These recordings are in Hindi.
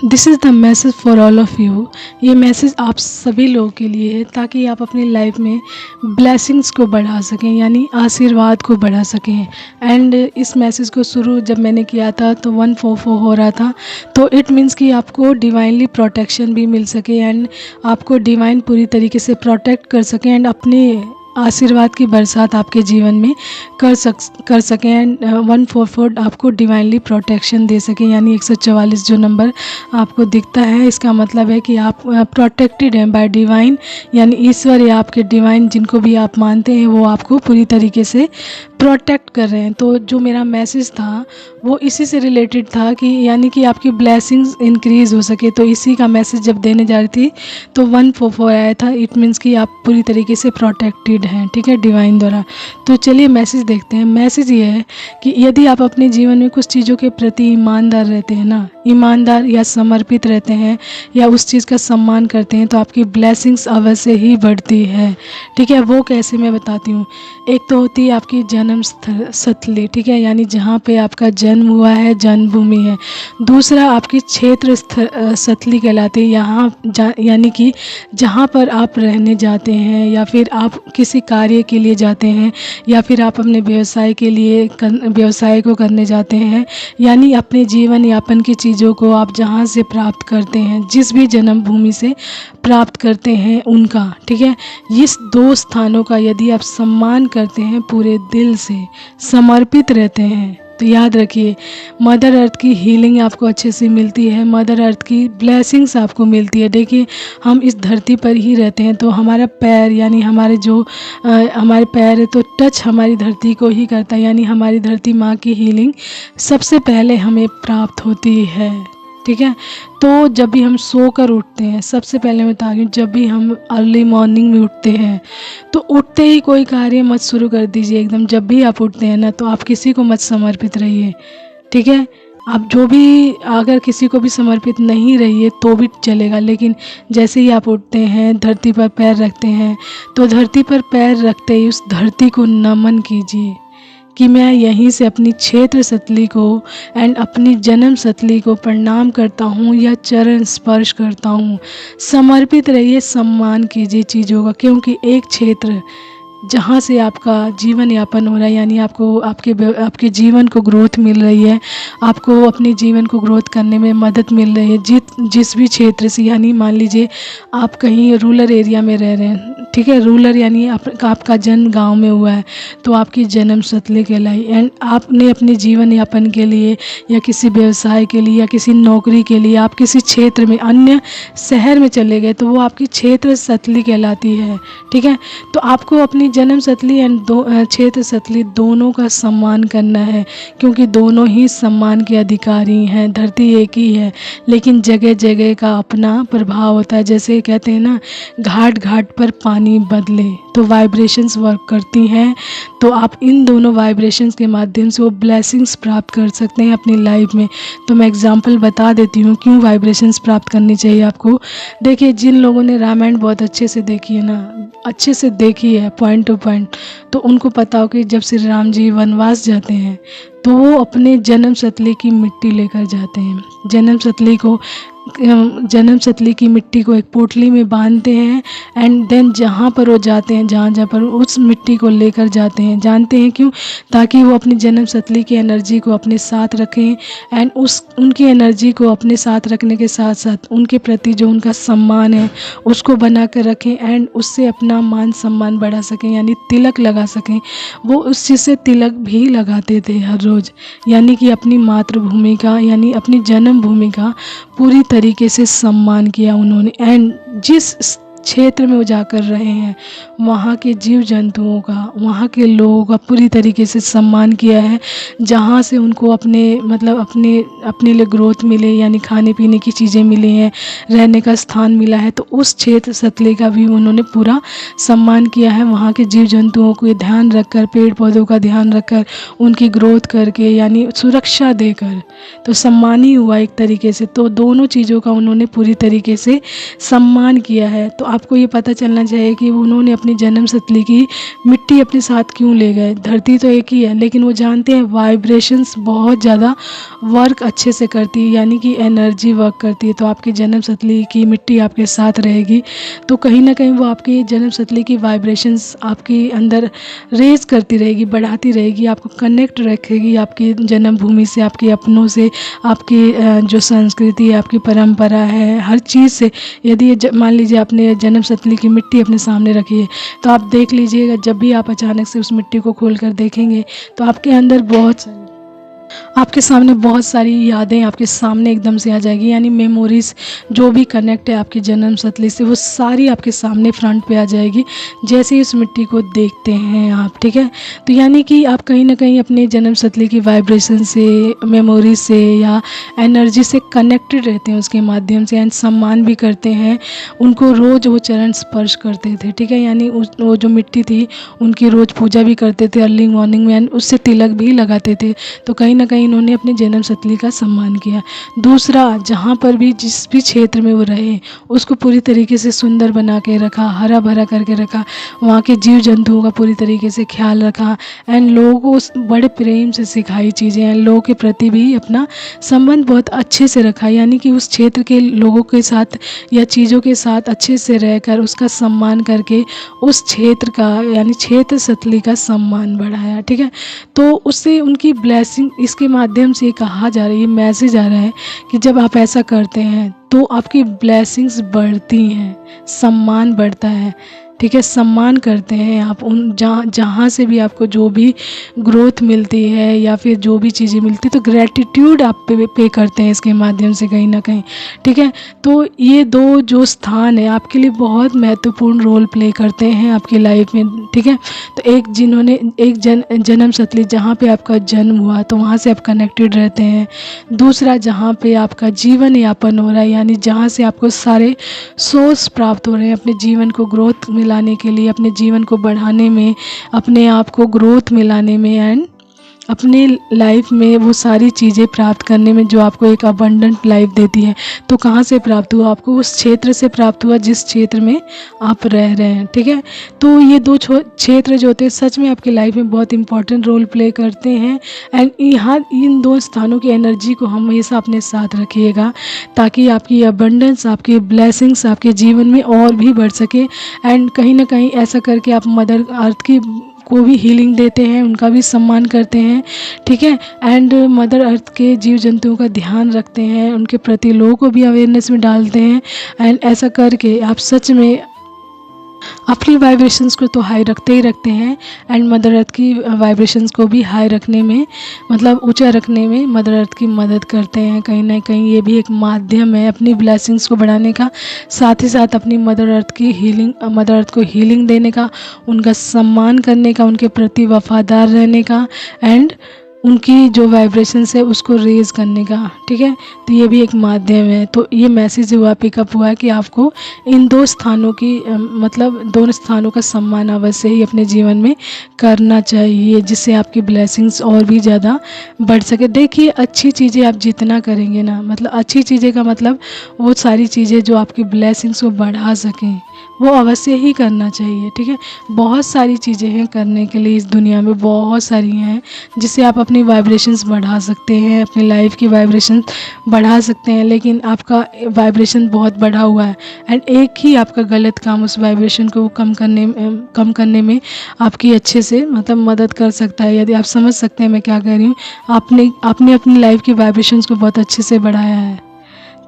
This is the message for all of you. ये मैसेज आप सभी लोगों के लिए है ताकि आप अपनी लाइफ में ब्लेसिंग्स को बढ़ा सकें, यानी आशीर्वाद को बढ़ा सकें। एंड इस मैसेज को शुरू जब मैंने किया था तो 144 हो रहा था, तो इट मीन्स कि आपको डिवाइनली प्रोटेक्शन भी मिल सके एंड आपको डिवाइन पूरी तरीके से प्रोटेक्ट कर सकें एंड अपने आशीर्वाद की बरसात आपके जीवन में कर सकें एंड 144 आपको डिवाइनली प्रोटेक्शन दे सकें। यानी 144 जो नंबर आपको दिखता है, इसका मतलब है कि आप प्रोटेक्टेड हैं बाय डिवाइन, यानी ईश्वर या आपके डिवाइन जिनको भी आप मानते हैं वो आपको पूरी तरीके से प्रोटेक्ट कर रहे हैं। तो जो मेरा मैसेज था वो इसी से रिलेटेड था कि यानी कि आपकी ब्लेसिंग्स इंक्रीज़ हो सके, तो इसी का मैसेज जब देने जा रही थी तो 144 आया था। इट मीन्स कि आप पूरी तरीके से प्रोटेक्टेड हैं, ठीक है, डिवाइन द्वारा। तो चलिए मैसेज देखते हैं। मैसेज ये है कि यदि आप अपने जीवन में कुछ चीज़ों के प्रति ईमानदार रहते हैं ना, ईमानदार या समर्पित रहते हैं या उस चीज़ का सम्मान करते हैं, तो आपकी ब्लेसिंग्स अवश्य ही बढ़ती है, ठीक है। वो कैसे, मैं बताती हूँ। एक तो होती है आपकी जन्म स्थली, ठीक है, यानी जहाँ पे आपका जन्म हुआ है, जन्मभूमि है। दूसरा आपकी क्षेत्र स्थली कहलाती है, यहाँ यानी कि जहाँ पर आप रहने जाते हैं या फिर आप किसी कार्य के लिए जाते हैं या फिर आप अपने व्यवसाय के लिए व्यवसाय को करने जाते हैं, यानी अपने जीवन यापन की चीज़ों को आप जहाँ से प्राप्त करते हैं, जिस भी जन्मभूमि से प्राप्त करते हैं उनका, ठीक है, इस दो स्थानों का यदि आप सम्मान करते हैं, पूरे दिल से समर्पित रहते हैं, तो याद रखिए मदर अर्थ की हीलिंग आपको अच्छे से मिलती है, मदर अर्थ की ब्लेसिंग्स आपको मिलती है। देखिए हम इस धरती पर ही रहते हैं, तो हमारा पैर यानी हमारे जो हमारे पैर है तो टच हमारी धरती को ही करता है, यानी हमारी धरती माँ की हीलिंग सबसे पहले हमें प्राप्त होती है, ठीक है। तो जब भी हम सोकर उठते हैं, सबसे पहले मैं बता रही हूँ, जब भी हम अर्ली मॉर्निंग में उठते हैं तो उठते ही कोई कार्य मत शुरू कर दीजिए एकदम। जब भी आप उठते हैं ना, तो आप किसी को मत समर्पित रहिए, ठीक है। आप जो भी अगर किसी को भी समर्पित नहीं रहिए तो भी चलेगा, लेकिन जैसे ही आप उठते हैं, धरती पर पैर रखते हैं, तो धरती पर पैर रखते ही उस धरती को नमन कीजिए कि मैं यहीं से अपनी क्षेत्र स्थली को एंड अपनी जन्म स्थली को प्रणाम करता हूँ या चरण स्पर्श करता हूँ। समर्पित रहिए, सम्मान कीजिए चीज़ों का, क्योंकि एक क्षेत्र जहाँ से आपका जीवन यापन हो रहा है, यानी आपको आपके जीवन को ग्रोथ मिल रही है, आपको अपने जीवन को ग्रोथ करने में मदद मिल रही है, जिस भी क्षेत्र से, यानी मान लीजिए आप कहीं रूरल एरिया में रह रहे हैं, ठीक है, रूरल यानी आपका जन्म गांव में हुआ है, तो आपकी जन्म स्थली कहलाई। एंड आपने अपने जीवन यापन के लिए या किसी व्यवसाय के लिए या किसी नौकरी के लिए आप किसी क्षेत्र में, अन्य शहर में चले गए, तो वो आपकी क्षेत्र स्थली कहलाती है, ठीक है। तो आपको अपनी जन्म स्थली एंड क्षेत्र स्थली दोनों का सम्मान करना है, क्योंकि दोनों ही सम्मान के अधिकारी हैं। धरती एक ही है, लेकिन जगह जगह का अपना प्रभाव होता है। जैसे कहते हैं ना, घाट घाट पर पानी बदले, तो वाइब्रेशंस वर्क करती हैं। तो आप इन दोनों वाइब्रेशंस के माध्यम से वो ब्लेसिंग्स प्राप्त कर सकते हैं अपनी लाइफ में। तो मैं एग्जांपल बता देती हूँ क्यों वाइब्रेशंस प्राप्त करनी चाहिए आपको। देखिए, जिन लोगों ने रामायण बहुत अच्छे से देखी है ना, अच्छे से देखी है पॉइंट टू पॉइंट, तो उनको पता हो कि जब श्री राम जी वनवास जाते हैं तो वो अपने जन्म स्थली की मिट्टी लेकर जाते हैं। जन्म स्थली की मिट्टी को एक पोटली में बांधते हैं एंड देन जहाँ पर वो जाते हैं, जहाँ पर उस मिट्टी को लेकर जाते हैं। जानते हैं क्यों? ताकि वो अपनी जन्म स्थली की एनर्जी को अपने साथ रखें एंड उनकी एनर्जी को अपने साथ रखने के साथ साथ उनके प्रति जो उनका सम्मान है उसको बना कर रखें एंड उससे अपना मान सम्मान बढ़ा सकें, यानी तिलक लगा सकें। वो उस चीज़ से तिलक भी लगाते थे हर रोज़, यानी कि अपनी मातृभूमि का, यानी अपनी जन्मभूमि का पूरी तरीके से सम्मान किया उन्होंने। एंड जिस क्षेत्र में वो जाकर रहे हैं, वहाँ के जीव जंतुओं का, वहाँ के लोगों का पूरी तरीके से सम्मान किया है, जहाँ से उनको अपने लिए ग्रोथ मिले, यानी खाने पीने की चीज़ें मिली हैं, रहने का स्थान मिला है, तो उस क्षेत्र स्थली का भी उन्होंने पूरा सम्मान किया है। वहाँ के जीव जंतुओं को ध्यान रखकर, पेड़ पौधों का ध्यान रखकर, उनकी ग्रोथ करके, यानी सुरक्षा देकर, तो सम्मान ही हुआ एक तरीके से। तो दोनों चीज़ों का उन्होंने पूरी तरीके से सम्मान किया है। तो आपको ये पता चलना चाहिए कि उन्होंने अपनी जन्म स्थली की मिट्टी अपने साथ क्यों ले गए। धरती तो एक ही है, लेकिन वो जानते हैं वाइब्रेशंस बहुत ज़्यादा वर्क अच्छे से करती है, यानी कि एनर्जी वर्क करती है। तो आपकी जन्म स्थली की मिट्टी आपके साथ रहेगी, तो कहीं ना कहीं वो आपकी जन्म स्थली की वाइब्रेशंस आपके अंदर रेज करती रहेगी, बढ़ाती रहेगी, आपको कनेक्ट रखेगी आपकी जन्मभूमि से, आपके अपनों से, आपकी जो संस्कृति है, आपकी परंपरा है, हर चीज़ से। यदि मान लीजिए आपने जन्म स्थली की मिट्टी अपने सामने रखी है, तो आप देख लीजिएगा जब भी आप अचानक से उस मिट्टी को खोल कर देखेंगे तो आपके अंदर आपके सामने बहुत सारी यादें आपके सामने एकदम से आ जाएगी, यानी मेमोरीज जो भी कनेक्ट है आपकी जन्म स्थली से, वो सारी आपके सामने फ्रंट पे आ जाएगी जैसे ही उस मिट्टी को देखते हैं आप। ठीक है, तो यानी कि आप कहीं ना कहीं अपने जन्म स्थली की वाइब्रेशन से, मेमोरी से या एनर्जी से कनेक्टेड रहते हैं उसके माध्यम से, एंड सम्मान भी करते हैं उनको, रोज़ वो चरण स्पर्श करते थे। ठीक है, यानी वो जो मिट्टी थी उनकी रोज़ पूजा भी करते थे अर्ली मॉर्निंग में, एंड उससे तिलक भी लगाते थे। तो कहीं ना कहीं इन्होंने अपने जन्म स्थली का सम्मान किया। दूसरा, जहाँ पर भी जिस भी क्षेत्र में वो रहे उसको पूरी तरीके से सुंदर बना के रखा, हरा भरा करके रखा, वहाँ के जीव जंतुओं का पूरी तरीके से ख्याल रखा, एंड लोगों को बड़े प्रेम से सिखाई चीज़ें, एंड लोगों के प्रति भी अपना संबंध बहुत अच्छे से रखा, यानी कि उस क्षेत्र के लोगों के साथ या चीज़ों के साथ अच्छे से रहकर उसका सम्मान करके उस क्षेत्र का, यानी क्षेत्र स्थली का सम्मान बढ़ाया। ठीक है, तो उससे उनकी ब्लेसिंग, इसके माध्यम से कहा जा रहा है, ये मैसेज आ रहा है कि जब आप ऐसा करते हैं तो आपकी ब्लेसिंग्स बढ़ती हैं, सम्मान बढ़ता है। ठीक है, सम्मान करते हैं आप उन जहाँ से भी आपको जो भी ग्रोथ मिलती है या फिर जो भी चीज़ें मिलती है, तो ग्रैटिट्यूड आप पे करते हैं इसके माध्यम से कहीं ना कहीं। ठीक है, तो ये दो जो स्थान है आपके लिए बहुत महत्वपूर्ण रोल प्ले करते हैं आपकी लाइफ में। ठीक है, तो एक जन्म स्थली जहाँ पे आपका जन्म हुआ तो वहाँ से आप कनेक्टेड रहते हैं। दूसरा, जहाँ पे आपका जीवन यापन हो रहा है, यानी जहाँ से आपको सारे सोर्स प्राप्त हो रहे हैं अपने जीवन को ग्रोथ मिलाने के लिए, अपने जीवन को बढ़ाने में, अपने आप को ग्रोथ मिलाने में, एंड अपने लाइफ में वो सारी चीज़ें प्राप्त करने में जो आपको एक अबंडेंट लाइफ देती है। तो कहाँ से प्राप्त हुआ? आपको उस क्षेत्र से प्राप्त हुआ जिस क्षेत्र में आप रह रहे हैं। ठीक है, तो ये दो क्षेत्र जो होते हैं सच में आपकी लाइफ में बहुत इंपॉर्टेंट रोल प्ले करते हैं, एंड यहाँ इन दो स्थानों की एनर्जी को हमेशा अपने साथ रखिएगा ताकि आपकी अबंडेंस, आपकी ब्लेसिंग्स आपके जीवन में और भी बढ़ सके। एंड कहीं ना कहीं ऐसा करके आप मदर अर्थ की को भी हीलिंग देते हैं, उनका भी सम्मान करते हैं। ठीक है, एंड मदर अर्थ के जीव जंतुओं का ध्यान रखते हैं, उनके प्रति लोगों को भी अवेयरनेस में डालते हैं, एंड ऐसा करके आप सच में अपनी वाइब्रेशंस को तो हाई रखते ही रखते हैं, एंड मदर अर्थ की वाइब्रेशंस को भी हाई रखने में, मतलब ऊंचा रखने में मदर अर्थ की मदद करते हैं। कहीं ना कहीं ये भी एक माध्यम है अपनी ब्लेसिंग्स को बढ़ाने का, साथ ही साथ अपनी मदर अर्थ को हीलिंग देने का, उनका सम्मान करने का, उनके प्रति वफादार रहने का, एंड उनकी जो वाइब्रेशंस है उसको रेज़ करने का। ठीक है, तो ये भी एक माध्यम है। तो ये मैसेज हुआ, पिकअप हुआ कि आपको इन दो स्थानों की मतलब दोनों स्थानों का सम्मान अवश्य ही अपने जीवन में करना चाहिए, जिससे आपकी ब्लेसिंग्स और भी ज़्यादा बढ़ सके। देखिए, अच्छी चीज़ें आप जितना करेंगे ना, मतलब अच्छी चीज़ें का मतलब वो सारी चीज़ें जो आपकी ब्लेसिंग्स को बढ़ा सकें वो अवश्य ही करना चाहिए। ठीक है, बहुत सारी चीज़ें हैं करने के लिए, इस दुनिया में बहुत सारी हैं जिससे आप अपनी वाइब्रेशंस बढ़ा सकते हैं, अपनी लाइफ की वाइब्रेशन बढ़ा सकते हैं। लेकिन आपका वाइब्रेशन बहुत बढ़ा हुआ है, एंड एक ही आपका गलत काम उस वाइब्रेशन को कम करने में आपकी अच्छे से मतलब मदद कर सकता है। यदि आप समझ सकते हैं मैं क्या कह रही हूँ, आपने अपनी लाइफ की वाइब्रेशंस को बहुत अच्छे से बढ़ाया है।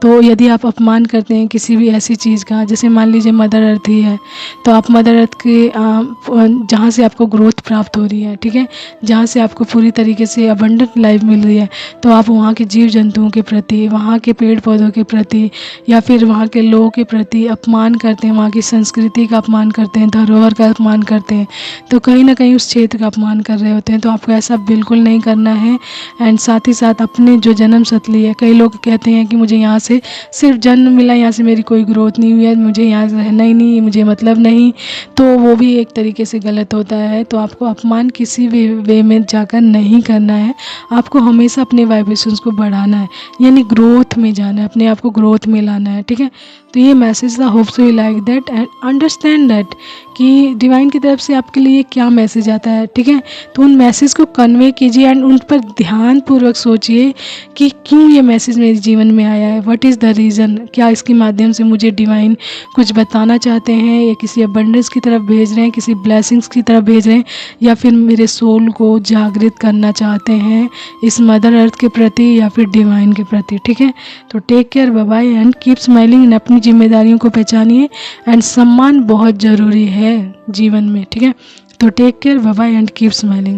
तो यदि आप अपमान करते हैं किसी भी ऐसी चीज़ का, जैसे मान लीजिए मदर अर्थ ही है, तो आप मदर अर्थ के जहाँ से आपको ग्रोथ प्राप्त हो रही है, ठीक है, जहाँ से आपको पूरी तरीके से अबंडेंट लाइफ मिल रही है, तो आप वहाँ के जीव जंतुओं के प्रति, वहाँ के पेड़ पौधों के प्रति या फिर वहाँ के लोगों के प्रति अपमान करते हैं, वहाँ की संस्कृति का अपमान करते हैं, धरोहर का अपमान करते हैं, तो कहीं ना कहीं उस क्षेत्र का अपमान कर रहे होते हैं। तो आपको ऐसा बिल्कुल नहीं करना है। एंड साथ ही साथ अपने जो जन्म स्थली है, कई लोग कहते हैं कि मुझे यहाँ से से सिर्फ जन्म मिला, यहाँ से मेरी कोई ग्रोथ नहीं हुई है, मुझे यहाँ रहना ही नहीं, मुझे मतलब नहीं, तो वो भी एक तरीके से गलत होता है। तो आपको अपमान किसी भी वे में जाकर नहीं करना है, आपको हमेशा अपने वाइब्रेशंस को बढ़ाना है, यानी ग्रोथ में जाना है, अपने आप को ग्रोथ में लाना है, ठीक है। तो ये मैसेज था, hope so you like that and understand that कि डिवाइन की तरफ से आपके लिए क्या मैसेज आता है, ठीक है। तो उन मैसेज को कन्वे कीजिए एंड उन पर ध्यानपूर्वक सोचिए कि क्यों ये मैसेज मेरे जीवन में आया है, व्हाट इज़ द रीज़न, क्या इसके माध्यम से मुझे डिवाइन कुछ बताना चाहते हैं या किसी अबंडेंस की तरफ भेज रहे हैं, किसी ब्लेसिंग्स की तरफ भेज रहे हैं, या फिर मेरे सोल को जागृत करना चाहते हैं इस मदर अर्थ के प्रति या फिर डिवाइन के प्रति, ठीक है। तो take care, bye bye and keep smiling and अपनी जिम्मेदारियों को पहचानिए एंड सम्मान बहुत ज़रूरी है जीवन में, ठीक है। तो take care, bye bye and keep smiling.